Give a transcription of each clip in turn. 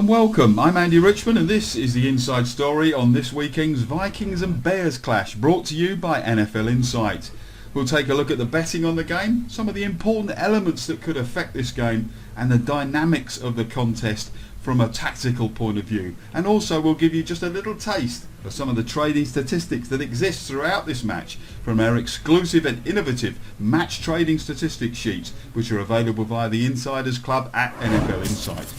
and welcome. I'm Andy Richmond and this is the Inside Story on this weekend's Vikings and Bears clash, brought to you by NFL Insight. We'll take a look at the betting on the game, some of the important elements that could affect this game and the dynamics of the contest from a tactical point of view. And also we'll give you just a little taste of some of the trading statistics that exist throughout this match from our exclusive and innovative match trading statistics sheets, which are available via the Insiders Club at NFL Insight.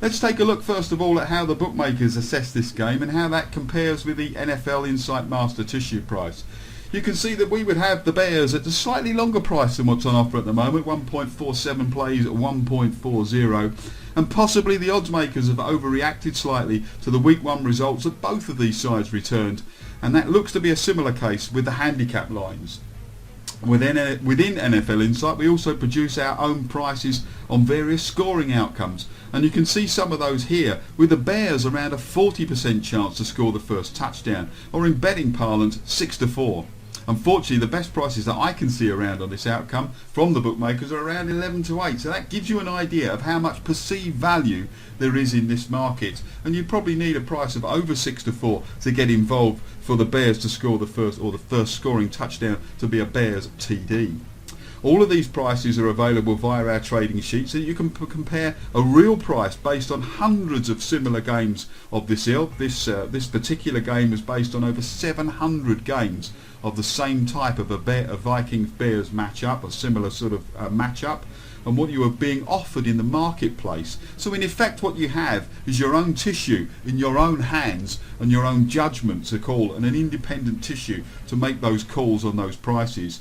Let's take a look first of all at how the bookmakers assess this game and how that compares with the NFL Insight Master Tissue price. You can see that we would have the Bears at a slightly longer price than what's on offer at the moment, 1.47 plays at 1.40, and possibly the odds makers have overreacted slightly to the week one results that both of these sides returned, and that looks to be a similar case with the handicap lines. Within NFL Insight we also produce our own prices on various scoring outcomes, and you can see some of those here, with the Bears around a 40% chance to score the first touchdown, or in betting parlance 6-4. Unfortunately, the best prices that I can see around on this outcome from the bookmakers are around 11-8, so that gives you an idea of how much perceived value there is in this market, and you probably need a price of over 6-4 to get involved for the Bears to score the first scoring touchdown to be a Bears TD. All of these prices are available via our trading sheet, so you can compare a real price based on hundreds of similar games of this ilk. This particular game is based on over 700 games of the same type of a Vikings-Bears matchup, a similar sort of matchup, and what you are being offered in the marketplace. So in effect what you have is your own tissue in your own hands and your own judgment to call, and an independent tissue to make those calls on those prices.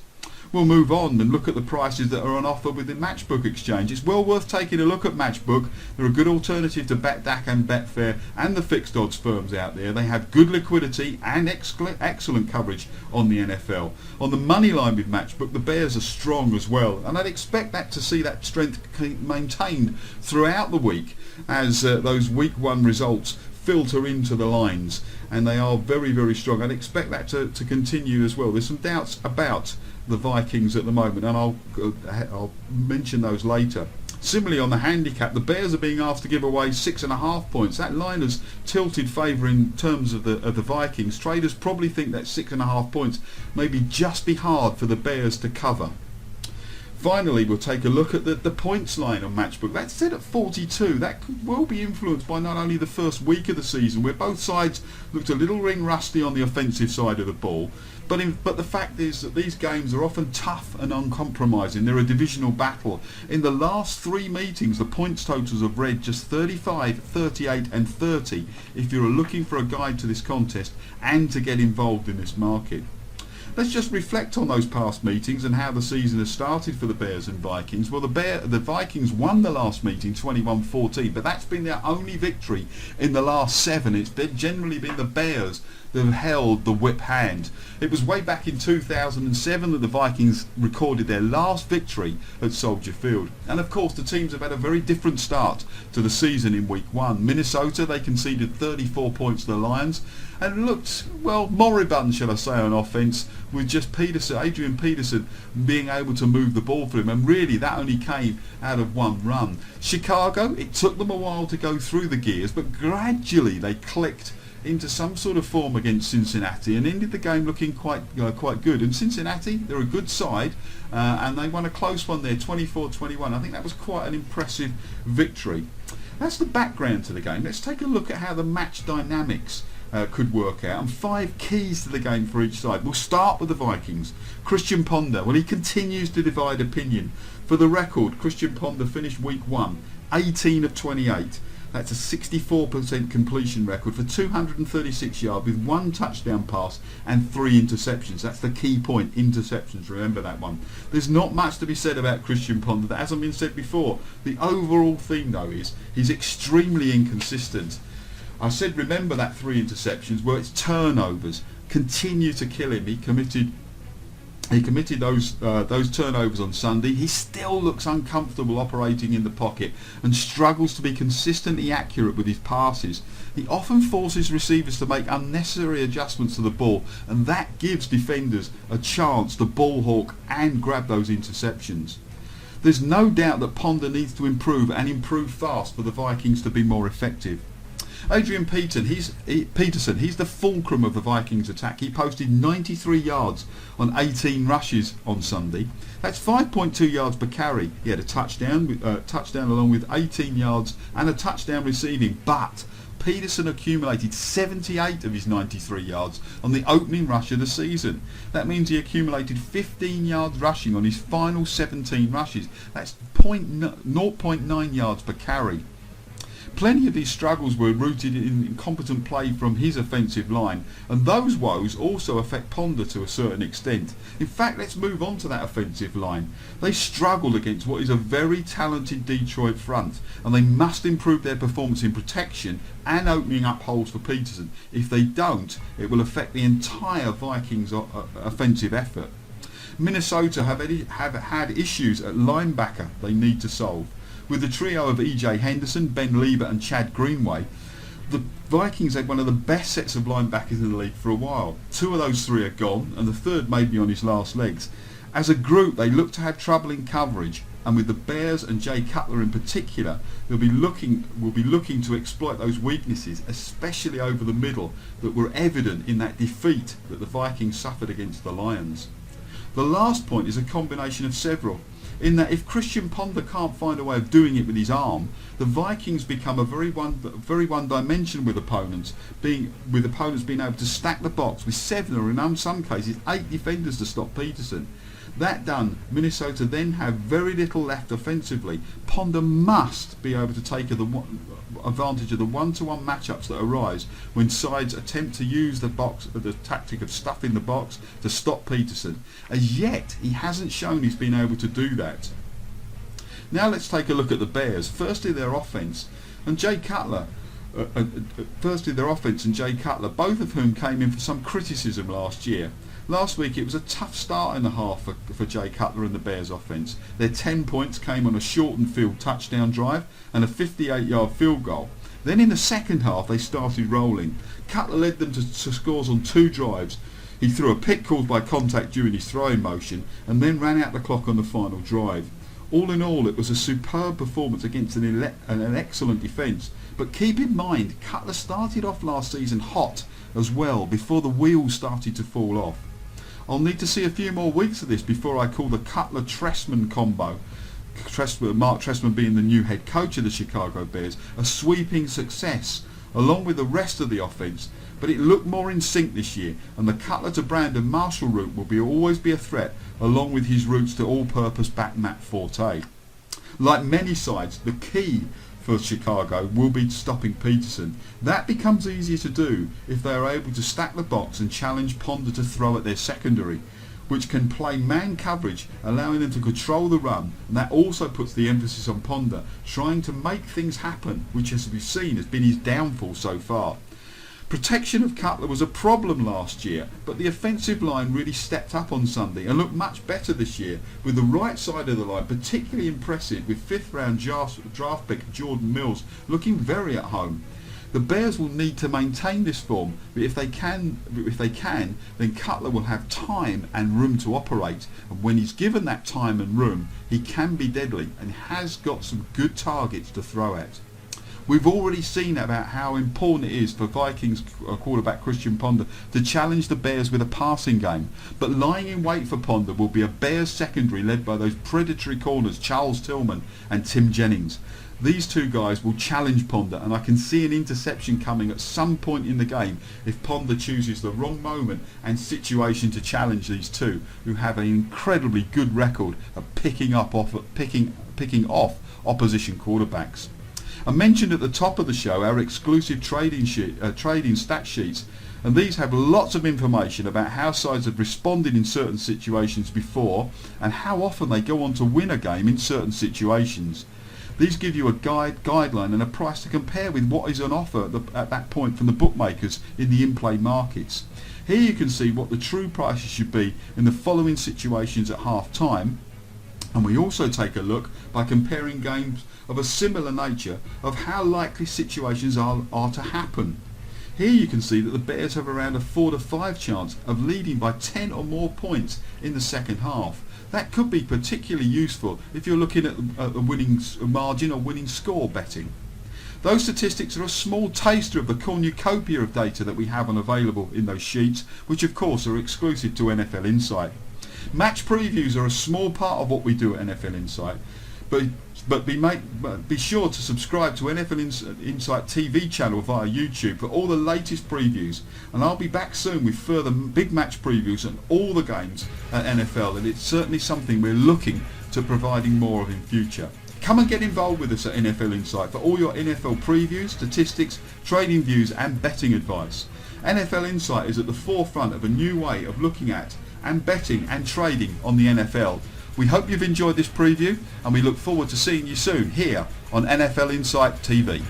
We'll move on and look at the prices that are on offer with the Matchbook exchange. It's well worth taking a look at Matchbook. They're a good alternative to BetDAQ and Betfair and the fixed odds firms out there. They have good liquidity and excellent coverage on the NFL. On the money line with Matchbook, the Bears are strong as well, and I'd expect that to see that strength maintained throughout the week as those week one results filter into the lines, and they are very, very strong. I'd expect that to continue as well. There's some doubts about the Vikings at the moment, and I'll mention those later. Similarly, on the handicap, the Bears are being asked to give away 6.5 points. That line has tilted favour in terms of the Vikings. Traders probably think that 6.5 points may just be hard for the Bears to cover. Finally, we'll take a look at the points line on Matchbook. That's set at 42. That could well be influenced by not only the first week of the season, where both sides looked a little ring rusty on the offensive side of the ball, but the fact is that these games are often tough and uncompromising. They're a divisional battle. In the last three meetings, the points totals have read just 35, 38 and 30 if you're looking for a guide to this contest and to get involved in this market. Let's just reflect on those past meetings and how the season has started for the Bears and Vikings. Well, the Vikings won the last meeting 21-14, but that's been their only victory in the last 7. It's generally been the Bears that have held the whip hand. It was way back in 2007 that the Vikings recorded their last victory at Soldier Field. And of course the teams have had a very different start to the season in week one. Minnesota, they conceded 34 points to the Lions and looked, well, moribund, shall I say, on offence, with just Adrian Peterson being able to move the ball for him, and really that only came out of one run. Chicago, it took them a while to go through the gears, but gradually they clicked into some sort of form against Cincinnati and ended the game looking quite good. And Cincinnati, they're a good side, and they won a close one there, 24-21. I think that was quite an impressive victory. That's the background to the game. Let's take a look at how the match dynamics could work out, and 5 keys to the game for each side. We'll start with the Vikings. Christian Ponder, well, he continues to divide opinion. For the record, Christian Ponder finished week 1 18 of 28. That's a 64% completion record for 236 yards with 1 touchdown pass and 3 interceptions. That's the key point, interceptions, remember that one. There's not much to be said about Christian Ponder. That hasn't been said before. The overall theme though is he's extremely inconsistent. I said remember that 3 interceptions, well, it's turnovers continue to kill him. He committed those turnovers on Sunday. He still looks uncomfortable operating in the pocket and struggles to be consistently accurate with his passes. He often forces receivers to make unnecessary adjustments to the ball, and that gives defenders a chance to ball hawk and grab those interceptions. There's no doubt that Ponder needs to improve and improve fast for the Vikings to be more effective. Adrian Peterson, he's the fulcrum of the Vikings attack. He posted 93 yards on 18 rushes on Sunday. That's 5.2 yards per carry. He had a touchdown along with 18 yards and a touchdown receiving, but Peterson accumulated 78 of his 93 yards on the opening rush of the season. That means he accumulated 15 yards rushing on his final 17 rushes. That's 0.9 yards per carry. Plenty of his struggles were rooted in incompetent play from his offensive line, and those woes also affect Ponder to a certain extent. In fact, let's move on to that offensive line. They struggled against what is a very talented Detroit front, and they must improve their performance in protection and opening up holes for Peterson. If they don't, it will affect the entire Vikings offensive effort. Minnesota have had issues at linebacker they need to solve. With the trio of E.J. Henderson, Ben Lieber and Chad Greenway, the Vikings had one of the best sets of linebackers in the league for a while. Two of those three are gone, and the third may be on his last legs. As a group, they look to have trouble in coverage, and with the Bears and Jay Cutler in particular, will be looking to exploit those weaknesses, especially over the middle, that were evident in that defeat that the Vikings suffered against the Lions. The last point is a combination of several, in that if Christian Ponder can't find a way of doing it with his arm, the Vikings become very one-dimensional with opponents, being able to stack the box with 7 or in some cases 8 defenders to stop Peterson. That done, Minnesota then have very little left offensively. Ponder must be able to take advantage of the one-to-one matchups that arise when sides attempt to use the tactic of stuffing the box to stop Peterson. As yet, he hasn't shown he's been able to do that. Now let's take a look at the Bears. Firstly, their offense and Jay Cutler. Both of whom came in for some criticism last year. Last week it was a tough start in the half for Jay Cutler and the Bears offence. Their 10 points came on a shortened field touchdown drive and a 58-yard field goal. Then in the second half they started rolling. Cutler led them to scores on 2 drives. He threw a pick caused by contact during his throwing motion and then ran out the clock on the final drive. All in all, it was a superb performance against an excellent defence. But keep in mind, Cutler started off last season hot as well before the wheels started to fall off. I'll need to see a few more weeks of this before I call the Cutler-Trestman combo, Mark Trestman being the new head coach of the Chicago Bears, a sweeping success, along with the rest of the offense. But it looked more in sync this year, and the Cutler to Brandon Marshall route will always be a threat, along with his routes to all-purpose back Matt Forte. Like many sides, the key for Chicago will be stopping Peterson. That becomes easier to do if they are able to stack the box and challenge Ponder to throw at their secondary, which can play man coverage, allowing them to control the run, and that also puts the emphasis on Ponder trying to make things happen, which, as we've seen, has been his downfall so far. Protection of Cutler was a problem last year, but the offensive line really stepped up on Sunday and looked much better this year, with the right side of the line particularly impressive, with 5th round draft pick Jordan Mills looking very at home. The Bears will need to maintain this form, but if they can, then Cutler will have time and room to operate, and when he's given that time and room, he can be deadly and has got some good targets to throw at. We've already seen about how important it is for Vikings quarterback Christian Ponder to challenge the Bears with a passing game. But lying in wait for Ponder will be a Bears secondary led by those predatory corners Charles Tillman and Tim Jennings. These two guys will challenge Ponder, and I can see an interception coming at some point in the game if Ponder chooses the wrong moment and situation to challenge these two, who have an incredibly good record of picking off opposition quarterbacks. I mentioned at the top of the show our exclusive trading stat sheets, and these have lots of information about how sides have responded in certain situations before and how often they go on to win a game in certain situations. These give you a guideline and a price to compare with what is on offer at that point from the bookmakers in the in-play markets. Here you can see what the true prices should be in the following situations at half time, and we also take a look by comparing games of a similar nature of how likely situations are to happen. Here you can see that the Bears have around a 4 to 5 chance of leading by 10 or more points in the second half. That could be particularly useful if you're looking at the winning margin or winning score betting. Those statistics are a small taster of the cornucopia of data that we have available in those sheets, which of course are exclusive to NFL Insight. Match previews are a small part of what we do at NFL Insight, but be sure to subscribe to NFL Insight TV channel via YouTube for all the latest previews, and I'll be back soon with further big match previews and all the games at NFL, and it's certainly something we're looking to providing more of in future. Come and get involved with us at NFL Insight for all your NFL previews, statistics, trading views and betting advice. NFL Insight is at the forefront of a new way of looking at and betting and trading on the NFL. We hope you've enjoyed this preview, and we look forward to seeing you soon here on NFL Insight TV.